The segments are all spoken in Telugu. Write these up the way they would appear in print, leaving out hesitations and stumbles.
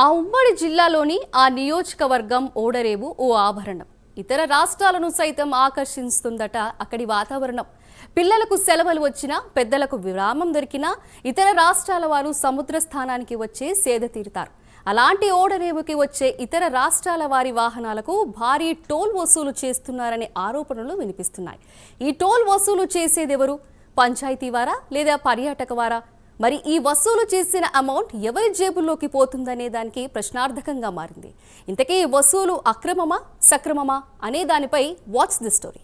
ఆ ఉమ్మడి జిల్లాలోని ఆ నియోజకవర్గం ఓడరేవు ఓ ఆభరణం. ఇతర రాష్ట్రాలను సైతం ఆకర్షిస్తుందట అక్కడి వాతావరణం. పిల్లలకు సెలవులు వచ్చినా, పెద్దలకు విరామం దొరికినా ఇతర రాష్ట్రాల వారు సముద్ర స్థానానికి వచ్చే సేద తీరుతారు. అలాంటి ఓడరేవుకి వచ్చే ఇతర రాష్ట్రాల వారి వాహనాలకు భారీ టోల్ వసూలు చేస్తున్నారనే ఆరోపణలు వినిపిస్తున్నాయి. ఈ టోల్ వసూలు చేసేదెవరు? పంచాయతీ వారా లేదా పర్యాటక వారా? మరి ఈ వసూలు చేసిన అమౌంట్ ఎవరి జేబుల్లోకి పోతుందనే దానికి ప్రశ్నార్థకంగా మారింది. ఇంతకీ ఈ వసూలు అక్రమమా సక్రమమా అనే దానిపై వాచ్ ది స్టోరీ.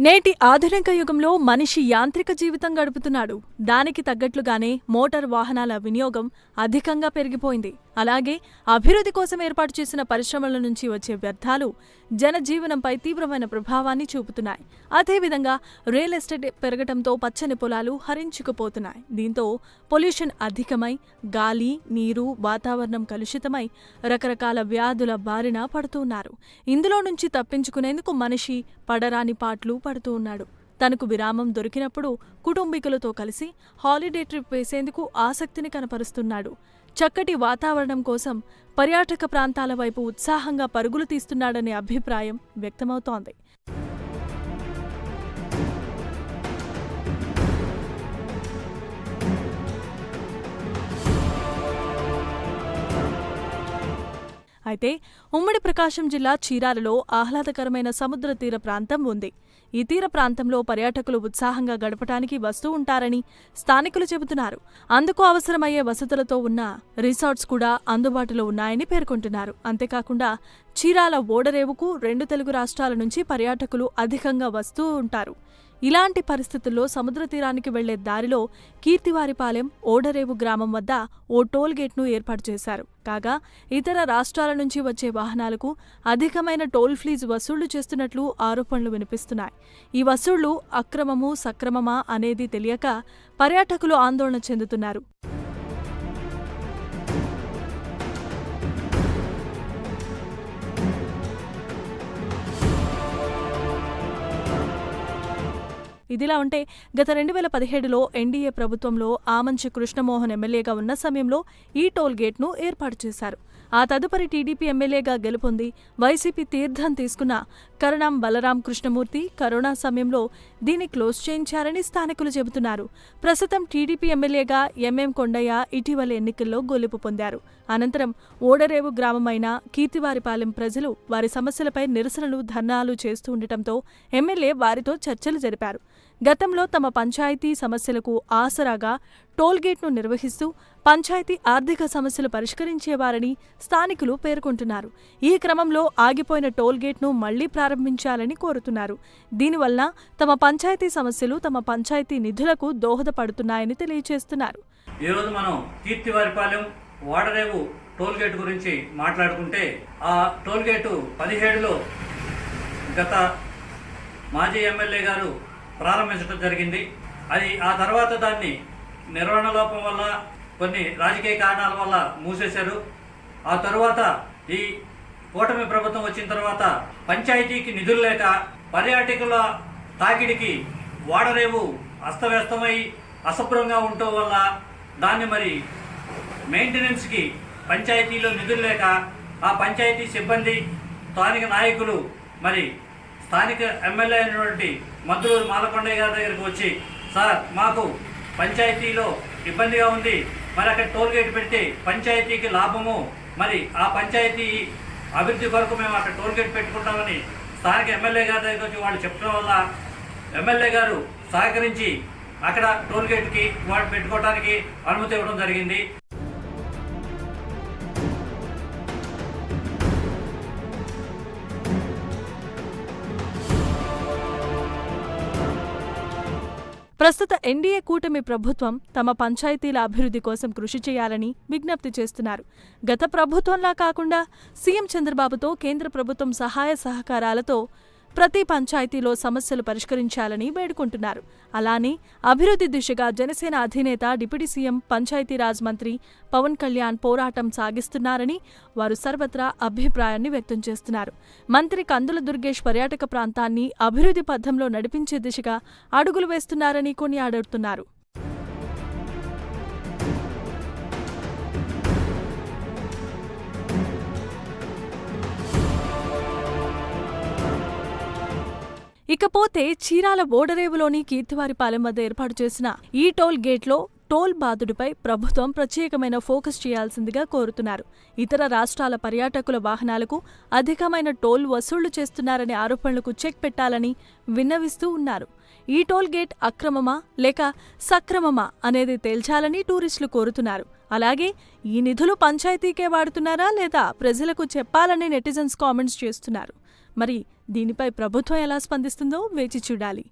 నేటి ఆధునిక యుగంలో మనిషి యాంత్రిక జీవితం గడుపుతున్నాడు. దానికి తగ్గట్లుగానే మోటార్ వాహనాల వినియోగం అధికంగా పెరిగిపోయింది. అలాగే అభివృద్ధి కోసం ఏర్పాటు చేసిన పరిశ్రమల నుంచి వచ్చే వ్యర్థాలు జనజీవనంపై తీవ్రమైన ప్రభావాన్ని చూపుతున్నాయి. అదేవిధంగా రియల్ ఎస్టేట్ పెరగటంతో పచ్చని పొలాలు హరించుకుపోతున్నాయి. దీంతో పొల్యూషన్ అధికమై గాలి, నీరు, వాతావరణం కలుషితమై రకరకాల వ్యాధుల బారిన పడుతున్నారు. ఇందులో నుంచి తప్పించుకునేందుకు మనిషి పడరాని పాట్లు పడుతూ ఉన్నాడు. తనకు విరామం దొరికినప్పుడు కుటుంబీకులతో కలిసి హాలిడే ట్రిప్ వేసేందుకు ఆసక్తిని కనపరుస్తున్నాడు. చక్కటి వాతావరణం కోసం పర్యాటక ప్రాంతాల వైపు ఉత్సాహంగా పరుగులు తీస్తున్నాడనే అభిప్రాయం వ్యక్తమవుతోంది. అయితే ఉమ్మడి ప్రకాశం జిల్లా చీరాలలో ఆహ్లాదకరమైన సముద్ర తీర ప్రాంతం ఉంది. ఈ తీర ప్రాంతంలో పర్యాటకులు ఉత్సాహంగా గడపటానికి వస్తూ ఉంటారని స్థానికులు చెబుతున్నారు. అందుకు అవసరమయ్యే వసతులతో ఉన్న రిసార్ట్స్ కూడా అందుబాటులో ఉన్నాయని పేర్కొంటున్నారు. అంతేకాకుండా చీరాల ఓడరేవుకు 2 తెలుగు రాష్ట్రాల నుంచి పర్యాటకులు అధికంగా వస్తూ ఉంటారు. ఇలాంటి పరిస్థితుల్లో సముద్ర తీరానికి వెళ్లే దారిలో కీర్తివారిపాలెం ఓడరేవు గ్రామం వద్ద ఓ టోల్ గేట్ను ఏర్పాటు చేశారు. కాగా ఇతర రాష్ట్రాల నుంచి వచ్చే వాహనాలకు అధికమైన టోల్ ఫీజు వసూళ్లు చేస్తున్నట్లు ఆరోపణలు వినిపిస్తున్నాయి. ఈ వసూళ్లు అక్రమము సక్రమమా అనేది తెలియక పర్యాటకులు ఆందోళన చెందుతున్నారు. ఇదిలా ఉంటే గత 2017లో ఎన్డీఏ ప్రభుత్వంలో ఆమంచి కృష్ణమోహన్ ఎమ్మెల్యేగా ఉన్న సమయంలో ఈ టోల్ గేట్ను ఏర్పాటు చేశారు. ఆ తదుపరి టీడీపీ ఎమ్మెల్యేగా గెలుపొంది వైసీపీ తీర్థం తీసుకున్న కరణం బలరాం కృష్ణమూర్తి కరోనా సమయంలో దీన్ని క్లోజ్ చేయించారని స్థానికులు చెబుతున్నారు. ప్రస్తుతం టీడీపీ ఎమ్మెల్యేగా ఎంఎం కొండయ్య ఇటీవల ఎన్నికల్లో గెలుపు పొందారు. అనంతరం ఓడరేవు గ్రామమైన కీర్తివారిపాలెం ప్రజలు వారి సమస్యలపై నిరసనలు, ధర్నాలు చేస్తూ ఉండటంతో ఎమ్మెల్యే వారితో చర్చలు జరిపారు. గతంలో తమ పంచాయతీ సమస్యలకు ఆసరాగా టోల్గేట్ను నిర్వహిస్తూ పంచాయతీ ఆర్థిక సమస్యలు పరిష్కరించేవారని స్థానికులు పేర్కొంటున్నారు. ఈ క్రమంలో ఆగిపోయిన టోల్గేట్ను మళ్లీ ప్రారంభించాలని కోరుతున్నారు. దీనివల్ల తమ పంచాయతీ సమస్యలు తమ పంచాయతీ నిధులకు దోహదపడుతున్నాయని తెలియజేస్తున్నారు. ఈరోజు మనం కీర్తివారిపాలెం ఓడరేవు టోల్గేట్ గురించి మాట్లాడుకుంటే ఆ టోల్గేటు 17లో గత మాజీ ఎమ్మెల్యే గారు ప్రారంభించడం జరిగింది. అది ఆ తర్వాత దాన్ని నిర్వహణ లోపం వల్ల కొన్ని రాజకీయ కారణాల వల్ల మూసేశారు. ఆ తరువాత ఈ కూటమి ప్రభుత్వం వచ్చిన తర్వాత పంచాయతీకి నిధులు లేక పర్యాటకుల తాకిడికి ఓడరేవు అస్తవ్యస్తమై అశుభ్రంగా ఉండటం వల్ల దాన్ని మరి మెయింటెనెన్స్కి పంచాయతీలో నిధులు లేక ఆ పంచాయతీ సిబ్బంది, స్థానిక నాయకులు మరి స్థానిక ఎమ్మెల్యే అయినటువంటి మంత్రులు మాలకొండయ్య గారి దగ్గరికి వచ్చి, సార్ మాకు పంచాయతీలో ఇబ్బందిగా ఉంది, మరి అక్కడ టోల్గేట్ పెడితే పంచాయతీకి లాభము, మరి ఆ పంచాయతీ అభివృద్ధి కొరకు మేము అక్కడ టోల్గేట్ పెట్టుకుంటామని స్థానిక ఎమ్మెల్యే గారి దగ్గరికి వచ్చి వాళ్ళు చెప్పడం వల్ల ఎమ్మెల్యే గారు సహకరించి అక్కడ టోల్గేట్కి వాడు పెట్టుకోవడానికి అనుమతి ఇవ్వడం జరిగింది. ప్రస్తుత ఎన్డీఏ కూటమి ప్రభుత్వం తమ పంచాయతీల అభివృద్ధి కోసం కృషి చేయాలని విజ్ఞప్తి చేస్తున్నారు. గత ప్రభుత్వంలా కాకుండా సీఎం చంద్రబాబుతో కేంద్ర ప్రభుత్వం సహాయ సహకారాలతో ప్రతి పంచాయతీలో సమస్యలు పరిష్కరించాలని వేడుకుంటున్నారు. అలానే అభివృద్ధి దిశగా జనసేన అధినేత డిప్యూటీ సీఎం పంచాయతీరాజ్ మంత్రి పవన్ కళ్యాణ్ పోరాటం సాగిస్తున్నారని వారు సర్వత్రా అభిప్రాయాన్ని వ్యక్తం చేస్తున్నారు. మంత్రి కందుల దుర్గేష్ పర్యాటక ప్రాంతాన్ని అభివృద్ధి పథంలో నడిపించే దిశగా అడుగులు వేస్తున్నారని కొనియాడుతున్నారు. ఇకపోతే చీరాల ఓడరేవులోని కీర్తివారిపాలెం వద్ద ఏర్పాటు చేసిన ఈ టోల్ గేట్లో టోల్ బాదుడుపై ప్రభుత్వం ప్రత్యేకమైన ఫోకస్ చేయాల్సిందిగా కోరుతున్నారు. ఇతర రాష్ట్రాల పర్యాటకుల వాహనాలకు అధికమైన టోల్ వసూళ్లు చేస్తున్నారనే ఆరోపణలకు చెక్ పెట్టాలని విన్నవిస్తూ ఉన్నారు. ఈ టోల్ గేట్ అక్రమమా లేక సక్రమమా అనేది తేల్చాలని టూరిస్టులు కోరుతున్నారు. అలాగే ఈ నిధులు పంచాయతీకే వాడుతున్నారా లేదా ప్రజలకు చెప్పాలని నెటిజన్స్ కామెంట్స్ చేస్తున్నారు. మరి దీనిపై ప్రభుత్వం ఎలా స్పందిస్తుందో వేచి చూడాలి.